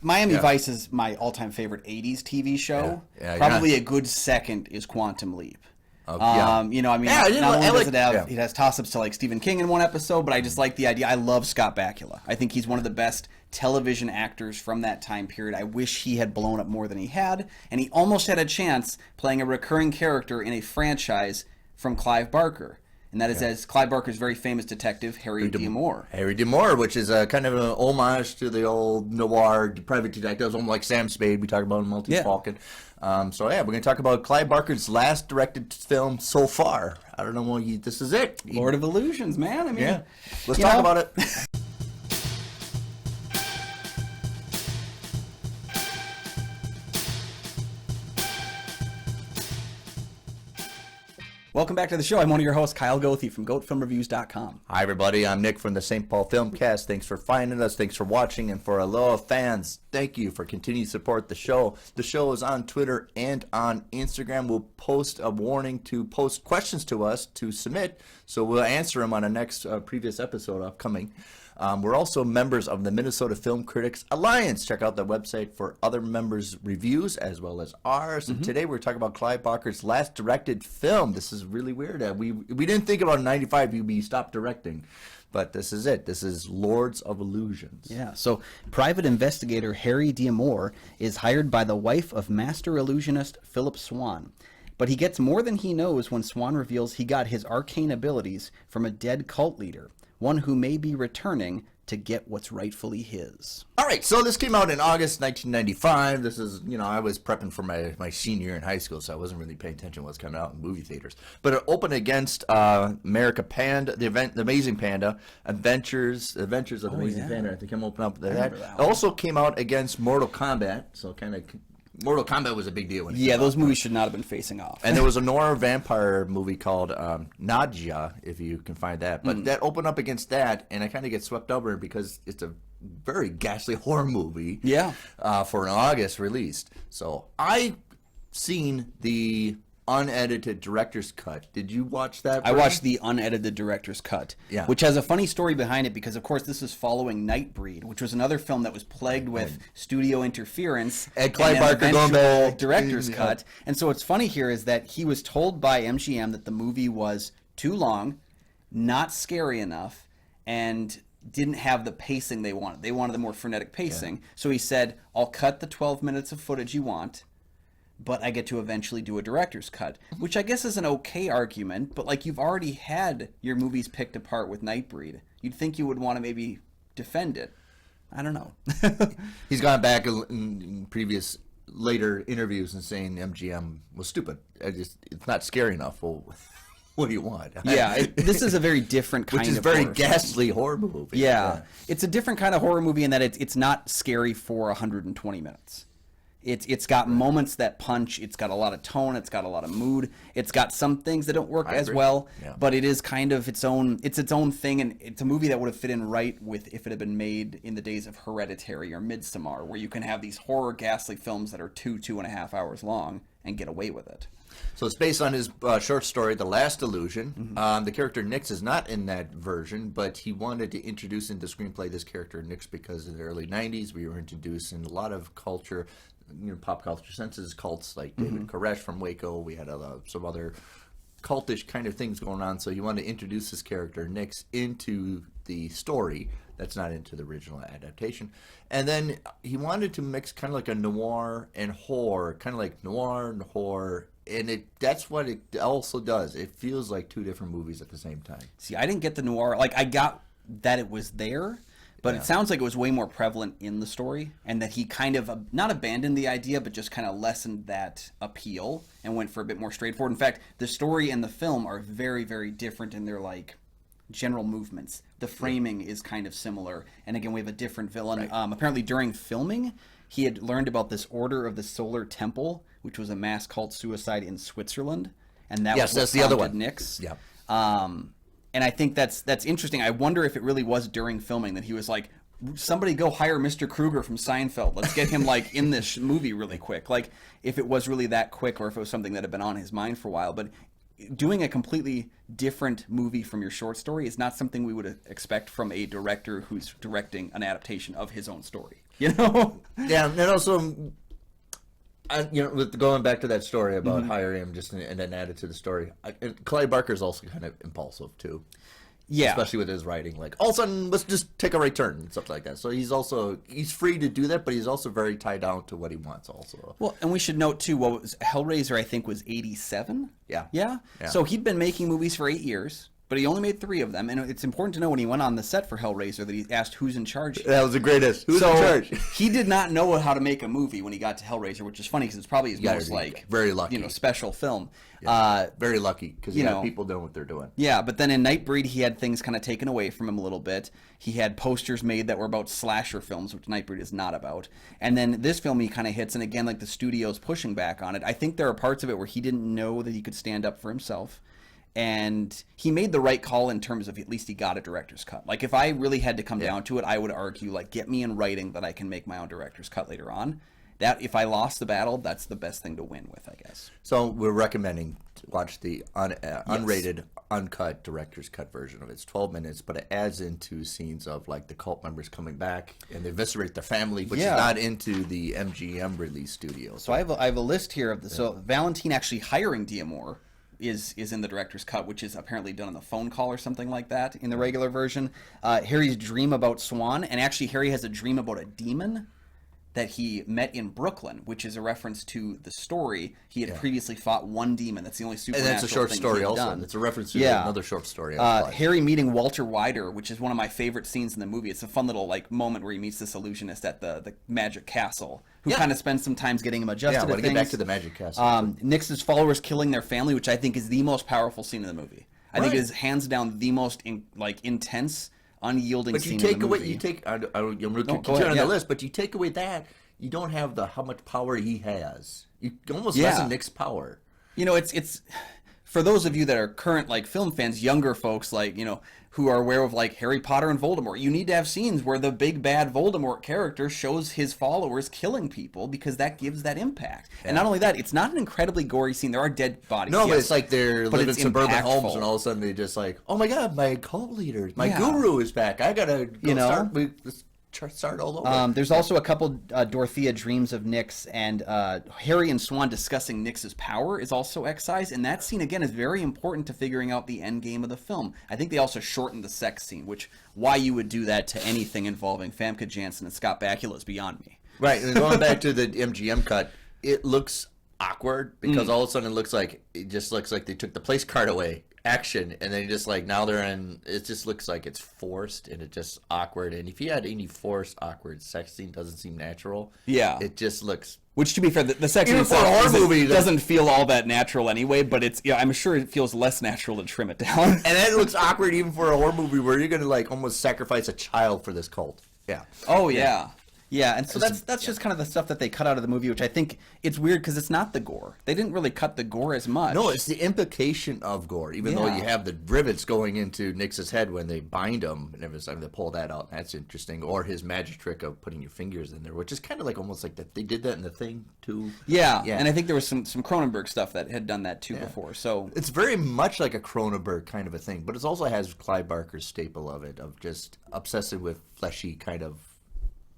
Miami Vice is my all-time favorite 80s TV show. Probably a good second is Quantum Leap. You know, I mean, not only does it has toss-ups to like Stephen King in one episode, but I just like the idea. I love Scott Bakula. I think he's one of the best television actors from that time period. I wish he had blown up more than he had, and he almost had a chance playing a recurring character in a franchise from Clive Barker. And that is as Clive Barker's very famous detective, Harry D'Amour. Harry D'Amour, which is a kind of an homage to the old noir private detectives, almost like Sam Spade. We talk about in Maltese Falcon. We're going to talk about Clive Barker's last directed film so far. I don't know, this is it. Lord of Illusions, man. I mean, let's talk about it. Welcome back to the show. I'm one of your hosts, Kyle Goethe from GoatFilmReviews.com. Hi, everybody. I'm Nick from the St. Paul Filmcast. Thanks for finding us. Thanks for watching. And for our loyal fans, thank you for continuing to support the show. The show is on Twitter and on Instagram. We'll post a warning to post questions to us to submit, so we'll answer them on a next previous episode upcoming. We're also members of the Minnesota Film Critics Alliance. Check out the website for other members' reviews as well as ours. And today we're talking about Clive Barker's last directed film. This is really weird. We didn't think about in 95 you'd be stopped directing. But this is it. This is Lords of Illusions. Yeah, so private investigator Harry D'Amour is hired by the wife of master illusionist Philip Swan. But he gets more than he knows when Swan reveals he got his arcane abilities from a dead cult leader, one who may be returning to get what's rightfully his. All right, so this came out in August 1995. This is, I was prepping for my senior year in high school, so I wasn't really paying attention to what's coming out in movie theaters. But it opened against America Panda, the Amazing Panda, Adventures of the Amazing Panda. I think I'm opening up that. It also came out against Mortal Kombat, so kind of... Mortal Kombat was a big deal. Those movies should not have been facing off. And there was a noir vampire movie called Nadia, if you can find that. But that opened up against that, and I kind of get swept over because it's a very ghastly horror movie for an August release. So I seen the unedited director's cut. Did you watch that version? I watched the unedited director's cut, which has a funny story behind it because, of course, this is following Nightbreed, which was another film that was plagued with studio interference and Clive Barker going back. Director's cut. And so what's funny here is that he was told by MGM that the movie was too long, not scary enough, and didn't have the pacing they wanted. They wanted the more frenetic pacing. So he said, I'll cut the 12 minutes of footage you want, but I get to eventually do a director's cut, which I guess is an okay argument, but like you've already had your movies picked apart with Nightbreed. You'd think you would want to maybe defend it. I don't know. He's gone back in previous later interviews and saying MGM was stupid. It's not scary enough. Well, what do you want? This is a very different kind of which is very ghastly horror movie. Yeah, it's a different kind of horror movie in that it's not scary for 120 minutes. It's got moments that punch. It's got a lot of tone. It's got a lot of mood. It's got some things that don't work as well, but it is kind of its own thing, and it's a movie that would have fit in right with if it had been made in the days of Hereditary or Midsommar, where you can have these horror ghastly films that are 2.5 hours long and get away with it. So it's based on his short story, The Last Illusion. The character Nix is not in that version, but he wanted to introduce into the screenplay this character Nix because in the early 90s we were introducing a lot of culture, pop culture senses, cults like David Koresh from Waco. We had some other cultish kind of things going on, so he wanted to introduce this character Nix into the story that's not into the original adaptation. And then he wanted to mix kind of like a noir and horror, kind of like noir and horror, and that's what it also does. It feels like two different movies at the same time. See, I didn't get the noir. Like, I got that it was there, but it sounds like it was way more prevalent in the story, and that he kind of not abandoned the idea, but just kind of lessened that appeal and went for a bit more straightforward. In fact, the story and the film are very, very different in their like general movements. The framing is kind of similar, and again, we have a different villain. Apparently, during filming, he had learned about this Order of the Solar Temple, which was a mass cult suicide in Switzerland, and that was that's the other one. Nix. And I think that's interesting. I wonder if it really was during filming that he was like, somebody go hire Mr. Kruger from Seinfeld. Let's get him like in this movie really quick. Like if it was really that quick, or if it was something that had been on his mind for a while. But doing a completely different movie from your short story is not something we would expect from a director who's directing an adaptation of his own story. you know? Yeah, and also, with going back to that story about hiring him just and then added to the story, Clive Barker is also kind of impulsive too. Yeah. Especially with his writing, like all of a sudden, let's just take a right turn and stuff like that. So he's free to do that, but he's also very tied down to what he wants. Also, well, and we should note too, what was Hellraiser? I think was 87. Yeah. Yeah. So he'd been making movies for 8 years. But he only made 3 of them, and it's important to know when he went on the set for Hellraiser that he asked who's in charge. That was the greatest. Who's in charge? He did not know how to make a movie when he got to Hellraiser, which is funny because it's probably his most very lucky, special film. Yeah. Very lucky because people know what they're doing. Yeah, but then in Nightbreed he had things kind of taken away from him a little bit. He had posters made that were about slasher films, which Nightbreed is not about. And then this film he kind of hits, and again, like the studio's pushing back on it. I think there are parts of it where he didn't know that he could stand up for himself. And he made the right call in terms of at least he got a director's cut. Like, if I really had to come down to it, I would argue, like, get me in writing that I can make my own director's cut later on. That, if I lost the battle, that's the best thing to win with, I guess. So we're recommending to watch the unrated, uncut director's cut version of it. It's 12 minutes, but it adds into scenes of, like, the cult members coming back and they eviscerate their family, which is not into the MGM release studio. So I have a list here of the... So Valentine actually hiring Diamore is in the director's cut, which is apparently done on the phone call or something like that in the regular version. Harry's dream about Swan, and actually Harry has a dream about a demon that he met in Brooklyn, which is a reference to the story. He had previously fought one demon. That's the only supernatural and that's a short thing story also. done. It's a reference to another short story. Harry meeting Walter Wider, which is one of my favorite scenes in the movie. It's a fun little moment where he meets this illusionist at the Magic Castle, who kind of spends some time getting him adjusted to things. I want to get back to the Magic Castle. Nix's followers killing their family, which I think is the most powerful scene in the movie. I think it is hands down the most intense, unyielding scene in the movie. I'm going to continue on the list, but you take away that, you don't have how much power he has. You almost lessen Nick's power. It's for those of you that are current film fans, younger folks who are aware of Harry Potter and Voldemort. You need to have scenes where the big bad Voldemort character shows his followers killing people because that gives that impact. Yeah. And not only that, it's not an incredibly gory scene. There are dead bodies. No, but it's like they're living in suburban homes and all of a sudden they just oh my god, my cult leader, my guru is back. I gotta start all over. There's also a couple Dorothea dreams of Nick's, and Harry and Swan discussing Nick's power is also excised, and that scene again is very important to figuring out the end game of the film. I think they also shortened the sex scene, which why you would do that to anything involving Famke Janssen and Scott Bakula is beyond me. Right, and going back to the MGM cut, it looks awkward because all of a sudden it just looks like they took the place card away. Action, and then just now they're in, it just looks like it's forced and it's just awkward. And if you had any forced awkward sex scene, doesn't seem natural. It just looks, which to be fair, the sex scene for a horror movie doesn't feel all that natural anyway, but it's I'm sure it feels less natural to trim it down. And then it looks awkward even for a horror movie where you're gonna almost sacrifice a child for this cult. Yeah, and so that's just kind of the stuff that they cut out of the movie, which I think it's weird because it's not the gore. They didn't really cut the gore as much. No, it's the implication of gore, even though you have the rivets going into Nick's head when they bind him and every time they pull that out. That's interesting. Or his magic trick of putting your fingers in there, which is kind of almost like that they did that in The Thing too. Yeah, and I think there was some Cronenberg stuff that had done that too before. So it's very much like a Cronenberg kind of a thing, but it also has Clive Barker's staple of it, of just obsessive with fleshy kind of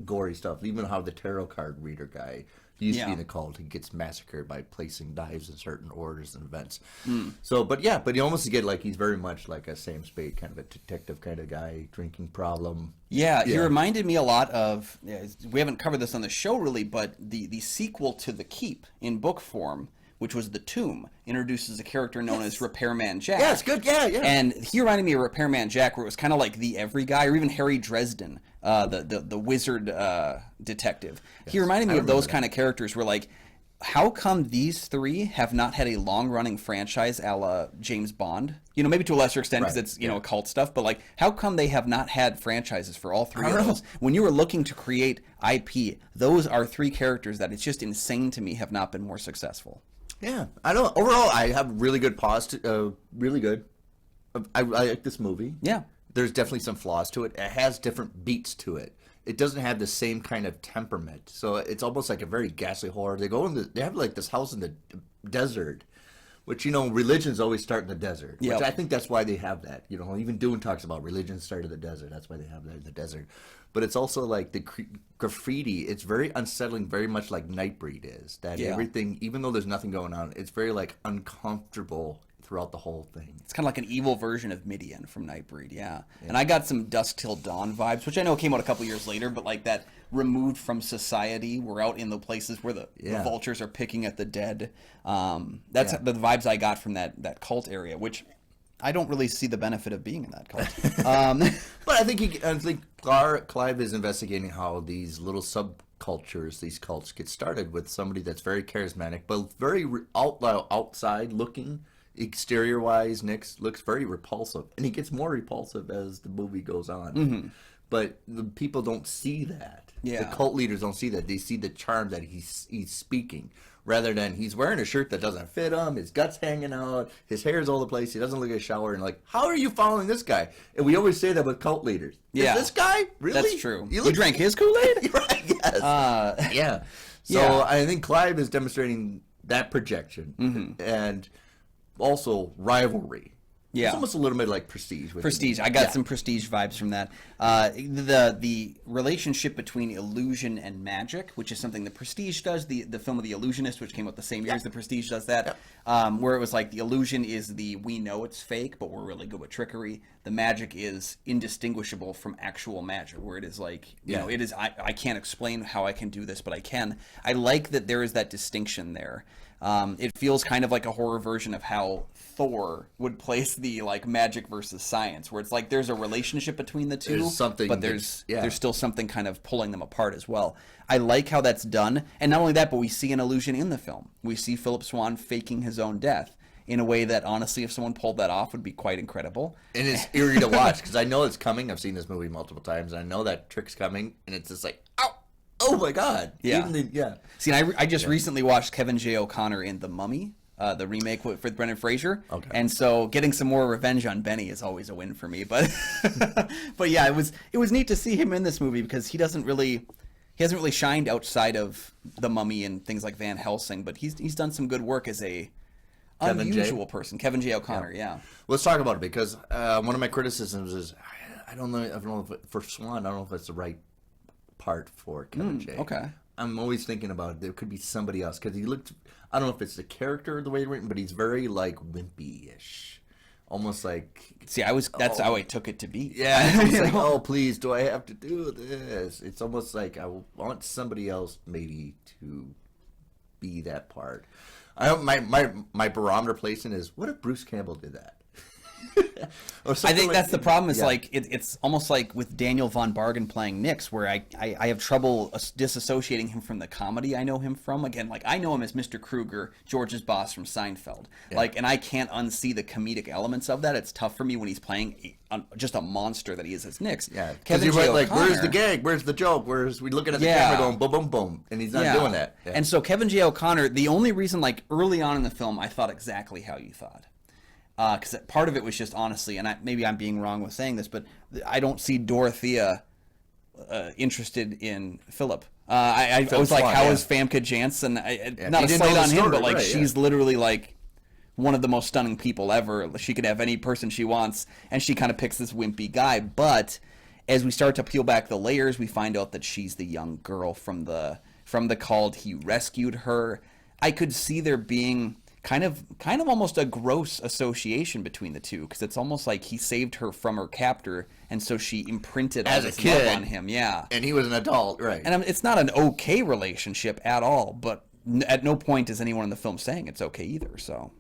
gory stuff. Even how the tarot card reader guy, he used to be in the cult, he gets massacred by placing knives in certain orders and events. So but you almost get he's very much like a Sam Spade kind of a detective kind of guy, drinking problem. He reminded me a lot of, we haven't covered this on the show really, but the sequel to The Keep in book form, which was The Tomb, introduces a character known as Repairman Jack. Yeah, it's good. Yeah. And he reminded me of Repairman Jack, where it was kind of like the every guy, or even Harry Dresden, the wizard detective. Yes, he reminded me of those kind of characters where how come these three have not had a long-running franchise a la James Bond? Maybe to a lesser extent because it's, occult stuff, but how come they have not had franchises for all three of those? When you were looking to create IP, those are three characters that it's just insane to me have not been more successful. Yeah, I don't. Overall, I have really good really good. I like this movie. Yeah, there's definitely some flaws to it. It has different beats to it. It doesn't have the same kind of temperament. So it's almost like a very ghastly horror. They have this house in the desert Which, religions always start in the desert. Yep. Which I think that's why they have that. Even Dune talks about religions start in the desert. That's why they have that in the desert. But it's also like the graffiti. It's very unsettling, very much like Nightbreed is. That everything, even though there's nothing going on, it's very like uncomfortable throughout the whole thing. It's kind of like an evil version of Midian from Nightbreed, yeah. And I got some Dusk Till Dawn vibes, which I know came out a couple years later, but like that removed from society, we're out in the places where the vultures are picking at the dead. That's the vibes I got from that cult area, which I don't really see the benefit of being in that cult. But I think Clive is investigating how these little subcultures, these cults, get started with somebody that's very charismatic, but very outside looking. Exterior-wise, Nick looks very repulsive, and he gets more repulsive as the movie goes on. Mm-hmm. But the people don't see that. Yeah. The cult leaders don't see that. They see the charm that he's speaking, rather than he's wearing a shirt that doesn't fit him, his guts hanging out, his hair's all the place, he doesn't look at a shower, and like, how are you following this guy? And we always say that with cult leaders. Yeah. Is this guy? Really? That's true. You drank his Kool-Aid? Right, yes. Yeah. So I think Clive is demonstrating that projection, and also rivalry. Yeah. It's almost a little bit like Prestige. Prestige. I got some Prestige vibes from that. The relationship between illusion and magic, which is something the Prestige does. The film of The Illusionist, which came out the same year as the Prestige, does that. Where it was like the illusion is we know it's fake, but we're really good with trickery. The magic is indistinguishable from actual magic, where it is like, it is, I can't explain how I can do this, but I can. I like that there is that distinction there. It feels kind of like a horror version of how Thor would place the like magic versus science, where it's like there's a relationship between the two, but there's still something kind of pulling them apart as well. I like how that's done, and not only that, but we see an illusion in the film. We see Philip Swan faking his own death in a way that, honestly, if someone pulled that off, would be quite incredible. And it's eerie to watch because I know it's coming. I've seen this movie multiple times, and I know that trick's coming, and it's just like, ow! Oh my God! Yeah. See, I just recently watched Kevin J. O'Connor in The Mummy, the remake with Brendan Fraser, and so getting some more revenge on Benny is always a win for me. But but yeah, it was neat to see him in this movie because he hasn't really shined outside of The Mummy and things like Van Helsing, but he's done some good work as a unusual person. Kevin J. O'Connor, yeah. Let's talk about it because one of my criticisms is I don't know if for Swan, I don't know if that's the right part for Kevin J. Okay. I'm always thinking about there could be somebody else because he looked. I don't know if it's the character or the way he's written, but he's very like wimpy-ish, almost like. See, that's how I took it to be. Yeah, it's like, oh please, do I have to do this? It's almost like I want somebody else maybe to be that part. My barometer placement is what if Bruce Campbell did that? I think that's the problem. Is like it's almost like with Daniel von Bargen playing Nix, where I have trouble disassociating him from the comedy I know him from. Again, like I know him as Mr. Kruger, George's boss from Seinfeld. Like, and I can't unsee the comedic elements of that. It's tough for me when he's playing just a monster that he is as Nix. Yeah, Kevin J. O'Connor, like, where's the gag? Where's the joke? Where's we looking at the camera going boom, boom, boom, and he's not doing that. Yeah. And so Kevin J. O'Connor, the only reason, like early on in the film, I thought exactly how you thought. Because part of it was just honestly, and maybe I'm being wrong with saying this, but I don't see Dorothea interested in Philip. I was like, how is Famke Janssen? Not a slight on him, but like she's literally like one of the most stunning people ever. She could have any person she wants, and she kind of picks this wimpy guy. But as we start to peel back the layers, we find out that she's the young girl from the cult. He rescued her. I could see there being kind of almost a gross association between the two, because it's almost like he saved her from her captor, and so she imprinted all this love on him. Yeah, and he was an adult, right? And it's not an okay relationship at all, but at no point is anyone in the film saying it's okay either. So,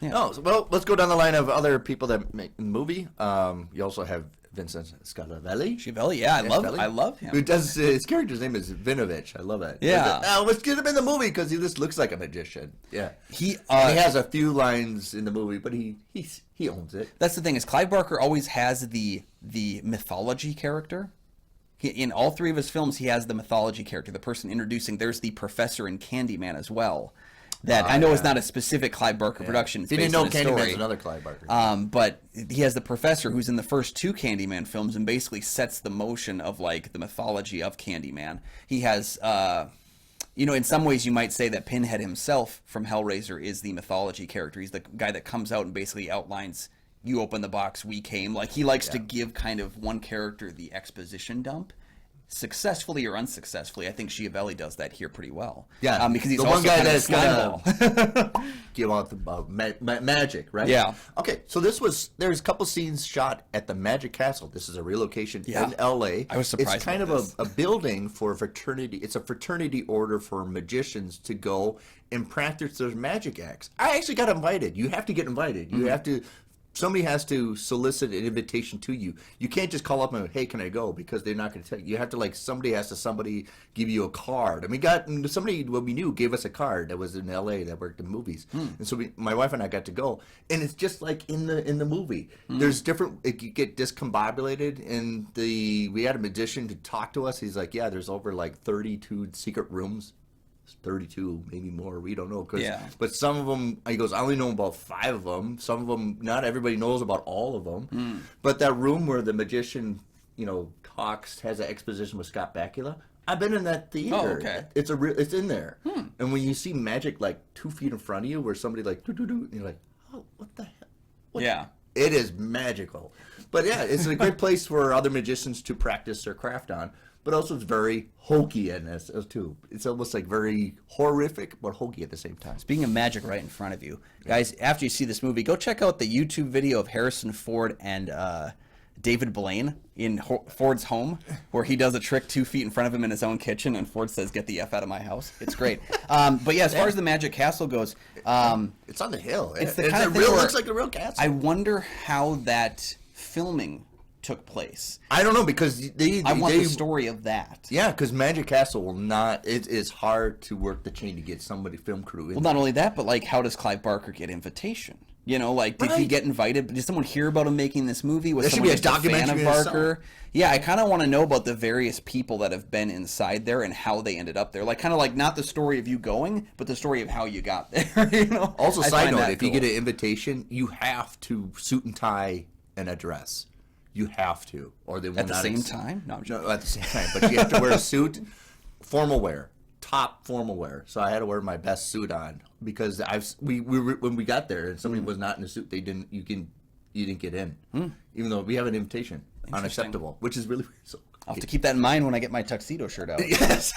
yeah. Oh, well, let's go down the line of other people that make the movie. You also have Vincent Schiavelli. Yeah, I love him. Who does his character's name is Vinovich. I love it. Yeah. Let's get him in the movie because he just looks like a magician. Yeah. He has a few lines in the movie, but he owns it. That's the thing is Clive Barker always has the mythology character. In all three of his films, he has the mythology character, the person introducing. There's the professor in Candyman as well. That I know is not a specific Clive Barker production. It's he didn't know Candyman's story. Another Clive Barker. But he has the professor who's in the first two Candyman films and basically sets the motion of like the mythology of Candyman. He has You know, in some ways you might say that Pinhead himself from Hellraiser is the mythology character. He's the guy that comes out and basically outlines, you open the box, we came. Like, he likes to give kind of one character the exposition dump. Successfully or unsuccessfully, I think Schiavelli does that here pretty well. Yeah, because he's the also one guy kind of that's a gonna give out the magic, right? Yeah. Okay, so there's a couple scenes shot at the Magic Castle. This is a relocation in L.A. I was surprised. It's kind about of a building for a fraternity. It's a fraternity order for magicians to go and practice their magic acts. I actually got invited. You have to get invited. You have to. Somebody has to solicit an invitation to you. You can't just call up and, hey, can I go? Because they're not going to tell you. You have to, somebody give you a card. I mean, somebody we knew gave us a card that was in L.A. that worked in movies. And so my wife and I got to go. And it's just like in the movie. There's different, you get discombobulated. And we had a magician to talk to us. He's like, yeah, there's over 32 secret rooms. 32, maybe more. We don't know. But some of them, he goes, I only know about 5 of them. Some of them, not everybody knows about all of them. But that room where the magician, talks, has an exposition with Scott Bakula. I've been in that theater. Oh, okay. It's in there. And when you see magic 2 feet in front of you, where somebody and you're like, oh, what the hell? Yeah. It is magical. But yeah, it's a great place for other magicians to practice their craft on. But also it's very hokey in this too. It's almost very horrific, but hokey at the same time. Speaking of magic right in front of you, guys, after you see this movie, go check out the YouTube video of Harrison Ford and David Blaine in Ford's home, where he does a trick 2 feet in front of him in his own kitchen, and Ford says, get the F out of my house. It's great. But yeah, as far as the Magic Castle goes... it's on the hill. It's the kind of thing where looks like the real castle. I wonder how that filming took place. I don't know, because I want the story of that. Yeah, because Magic Castle will not. It is hard to work the chain to get somebody film crew in. Well, not only that, but how does Clive Barker get invitation? Did he get invited? Did someone hear about him making this movie? Was someone just a fan of Barker? Yeah, I kind of want to know about the various people that have been inside there and how they ended up there. Not the story of you going, but the story of how you got there. Also, side note: if you get an invitation, you have to suit and tie and a dress. You have to, or they will at not. The same time? No, at the same time. But you have to wear a suit, formal wear, top formal wear. So I had to wear my best suit on because we when we got there and somebody was not in a suit, you didn't get in, even though we have an invitation. Unacceptable, which is really weird. So I'll have to keep that in mind when I get my tuxedo shirt out. Yes,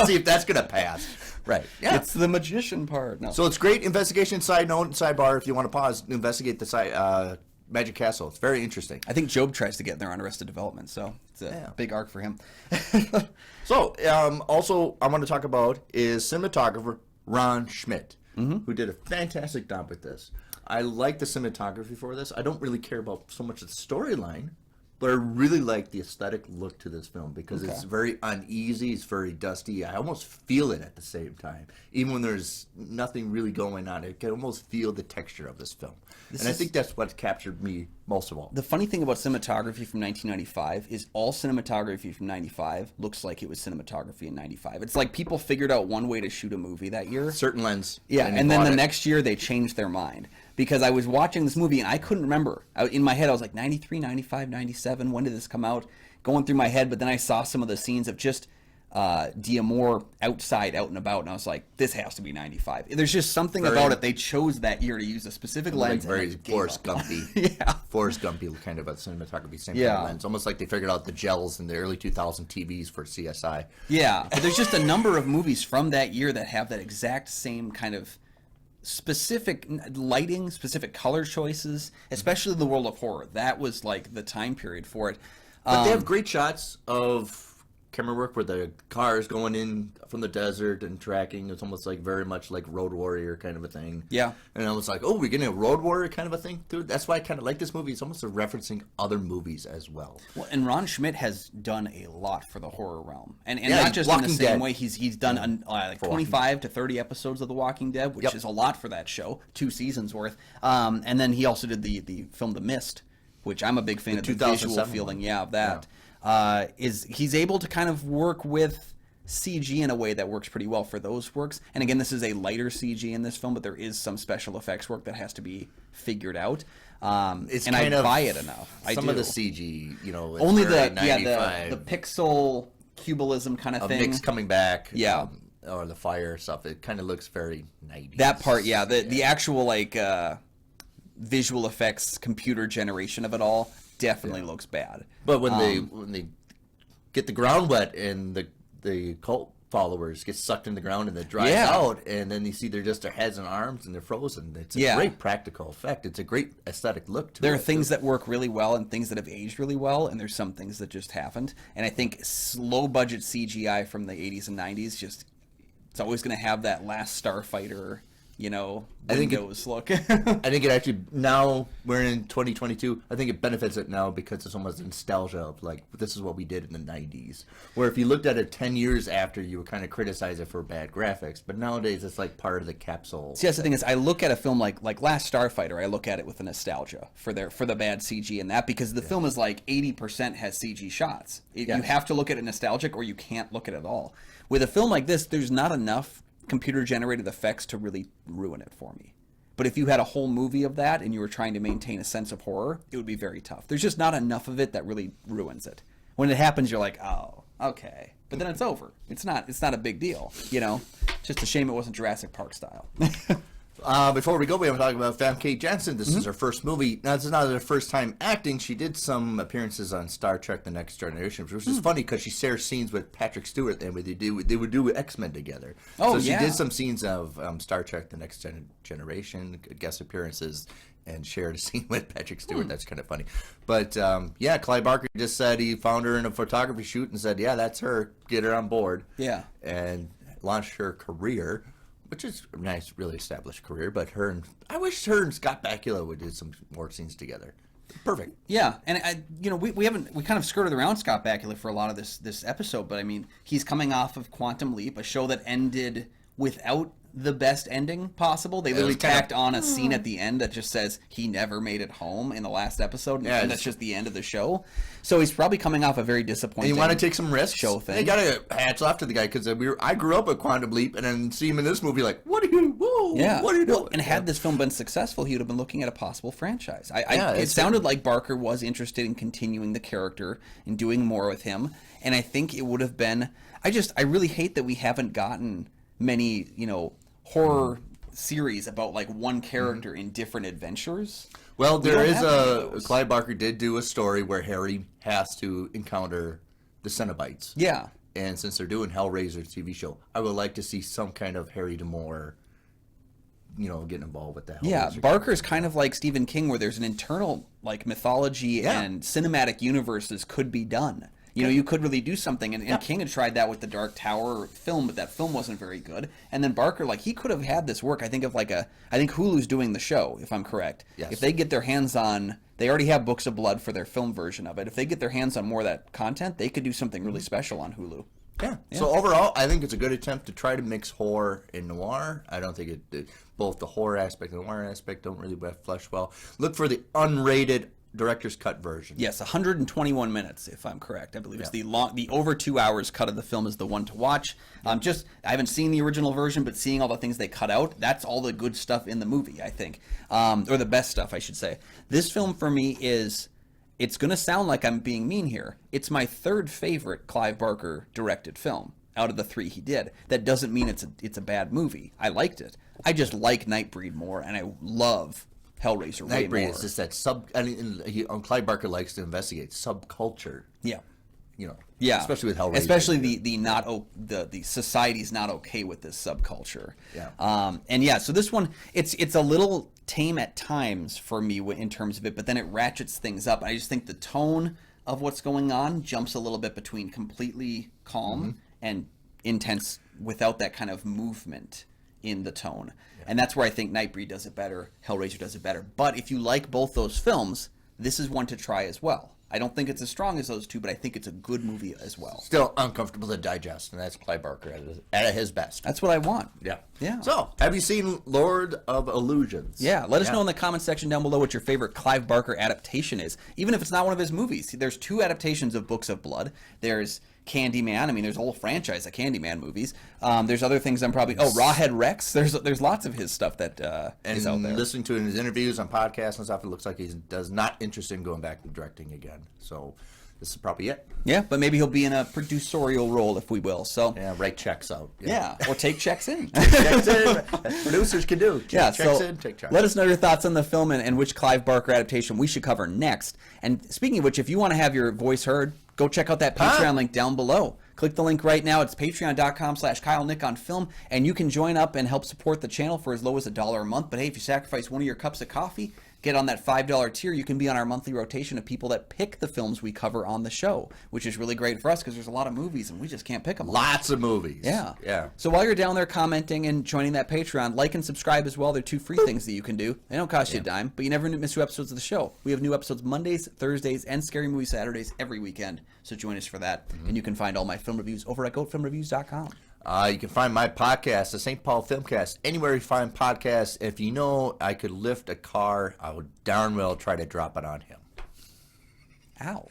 see if that's gonna pass. Right. Yeah. It's the magician part. No. So it's great investigation. Side note, sidebar. If you want to pause, investigate the Magic Castle. It's very interesting. I think Job tries to get there on Arrested Development, so it's a big arc for him. So, also, I want to talk about is cinematographer Ron Schmidt, who did a fantastic job with this. I like the cinematography for this. I don't really care about so much the storyline, but I really like the aesthetic look to this film because it's very uneasy, it's very dusty. I almost feel it at the same time. Even when there's nothing really going on, I can almost feel the texture of this film. I think that's what captured me most of all. The funny thing about cinematography from 1995 is all cinematography from 95 looks like it was cinematography in 95. It's like people figured out one way to shoot a movie that year. Certain lens. Yeah, and then the next year they changed their mind. Because I was watching this movie and I couldn't remember. In my head I was like 93, 95, 97, when did this come out? Going through my head, but then I saw some of the scenes of just D'Amour outside, out and about, and I was like, this has to be 95. There's just something about it. They chose that year to use a specific lens. Very Forrest Gumpy. Yeah. Forrest Gumpy kind of a cinematography, same kind of lens. Almost like they figured out the gels in the early 2000 TVs for CSI. Yeah, but there's just a number of movies from that year that have that exact same kind of specific lighting, specific color choices, especially the world of horror. That was the time period for it. But they have great shots of camera work where the car is going in from the desert and tracking. It's almost very much like Road Warrior kind of a thing. Yeah. And I was like, oh, we're getting a Road Warrior kind of a thing, dude. That's why I kind of like this movie. It's almost referencing other movies as well. Well, and Ron Schmidt has done a lot for the horror realm, and not just in the same way. He's done 25 to 30 episodes of The Walking Dead, which is a lot for that show, 2 seasons worth. And then he also did the film The Mist, which I'm a big fan of the visual feeling. Of that. Yeah. He's able to kind of work with CG in a way that works pretty well for those works. And again, this is a lighter CG in this film, but there is some special effects work that has to be figured out. And I buy it enough. Some of the CG, only the pixel cubism kind of thing. Mix coming back. Yeah. or the fire stuff, it kind of looks very 90s. That part, yeah. The actual like visual effects, computer generation of it all definitely looks bad. But when they get the ground wet and the cult followers get sucked in the ground and it dries out, and then you see they're just their heads and arms and they're frozen. It's a great practical effect. It's a great aesthetic look to it. There are things that work really well and things that have aged really well, and there's some things that just haven't. And I think low budget CGI from the 80s and 90s it's always going to have that Last Starfighter, Windows look. I think it actually, now we're in 2022, I think it benefits it now because it's almost nostalgia of like, this is what we did in the 90s. Where if you looked at it 10 years after, you would kind of criticize it for bad graphics. But nowadays, it's like part of the capsule. See, that's the thing is, I look at a film like Last Starfighter, I look at it with a nostalgia for the bad CG and that, because the film is like 80% has CG shots. You have to look at it nostalgic or you can't look at it at all. With a film like this, there's not enough computer-generated effects to really ruin it for me. But if you had a whole movie of that and you were trying to maintain a sense of horror, it would be very tough. There's just not enough of it that really ruins it. When it happens, you're like, oh, okay. But then it's over. It's not a big deal, Just a shame it wasn't Jurassic Park style. Before we go, we have to talk about Famke Janssen. This is her first movie. Now, this is not her first time acting. She did some appearances on Star Trek: The Next Generation, which is funny because she shares scenes with Patrick Stewart, and they would do X-Men together. So she did some scenes of Star Trek: The Next Generation, guest appearances, and shared a scene with Patrick Stewart. That's kind of funny. But, Clive Barker just said he found her in a photography shoot and said, yeah, that's her. Get her on board. Yeah. And launched her career, which is a nice, really established career. But I wish her and Scott Bakula would do some more scenes together. Perfect. Yeah, and we kind of skirted around Scott Bakula for a lot of this episode, but I mean, he's coming off of Quantum Leap, a show that ended without the best ending possible. They literally tacked on a scene at the end that just says he never made it home in the last episode, and that's just the end of the show. So he's probably coming off a very disappointing. And you want to take some risks? Show thing. You got to hats off to the guy because I grew up with Quantum Leap, and then see him in this movie like, what are you? Whoa, what are you doing? And had this film been successful, he would have been looking at a possible franchise. It sounded like Barker was interested in continuing the character and doing more with him, and I think it would have been. I really hate that we haven't gotten many, horror series about like one character in different adventures. Well, Clive Barker did do a story where Harry has to encounter the Cenobites. Yeah. And since they're doing Hellraiser TV show, I would like to see some kind of Harry D'Amour, getting involved with that. Yeah, Barker's kind of like Stephen King, where there's an internal like mythology and cinematic universes could be done. You could really do something, and King had tried that with the Dark Tower film, but that film wasn't very good. And then Barker, he could have had this work. I think Hulu's doing the show, if I'm correct. Yes. If they get their hands on, they already have Books of Blood for their film version of it. If they get their hands on more of that content, they could do something really special on Hulu. Yeah. So overall, I think it's a good attempt to try to mix horror and noir. I don't think both the horror aspect and the noir aspect don't really flesh well. Look for the unrated director's cut version. Yes, 121 minutes, if I'm correct. I believe it's the over 2 hours cut of the film is the one to watch. I haven't seen the original version, but seeing all the things they cut out, that's all the good stuff in the movie, I think, or the best stuff, I should say. This film for me it's going to sound like I'm being mean here. It's my third favorite Clive Barker directed film out of the 3 he did. That doesn't mean it's a bad movie. I liked it. I just like Nightbreed more, and I love Hellraiser way more. Nightbreed is just that Clive Barker likes to investigate subculture. Yeah. Especially with Hellraiser. Especially the society's not okay with this subculture. Yeah. So this one, it's a little tame at times for me in terms of it, but then it ratchets things up. I just think the tone of what's going on jumps a little bit between completely calm and intense without that kind of movement in the tone. And that's where I think Nightbreed does it better, Hellraiser does it better. But if you like both those films, this is one to try as well. I don't think it's as strong as those two, but I think it's a good movie as well. Still uncomfortable to digest, and that's Clive Barker at his best. That's what I want. Yeah. So, have you seen Lord of Illusions? Yeah, let us know in the comment section down below what your favorite Clive Barker adaptation is, even if it's not one of his movies. There's 2 adaptations of Books of Blood. There's Candyman. I mean, there's a whole franchise of Candyman movies. There's other things Rawhead Rex. There's lots of his stuff that is out there. And listening to his interviews on podcasts and stuff, it looks like he does not interested in going back to directing again. So this is probably it. Yeah, but maybe he'll be in a producerial role, if we will. So Yeah, write checks out. yeah, or take checks in. Checks in. Producers can do. Yeah, checks so in, take checks. let us know your thoughts on the film and which Clive Barker adaptation we should cover next. And speaking of which, if you want to have your voice heard, go check out that Patreon link down below. Click the link right now. It's patreon.com/KyleNickOnFilm, and you can join up and help support the channel for as low as $1 a month. But hey, if you sacrifice one of your cups of coffee, get on that $5 tier, you can be on our monthly rotation of people that pick the films we cover on the show, which is really great for us because there's a lot of movies and we just can't pick them all. Lots of movies. Yeah. Yeah. So while you're down there commenting and joining that Patreon, like and subscribe as well. They're 2 free things that you can do. They don't cost you a dime, but you never miss new episodes of the show. We have new episodes Mondays, Thursdays, and Scary Movie Saturdays every weekend. So join us for that. And you can find all my film reviews over at goatfilmreviews.com. You can find my podcast, the St. Paul Filmcast, anywhere you find podcasts. If you know I could lift a car, I would darn well try to drop it on him. Ow.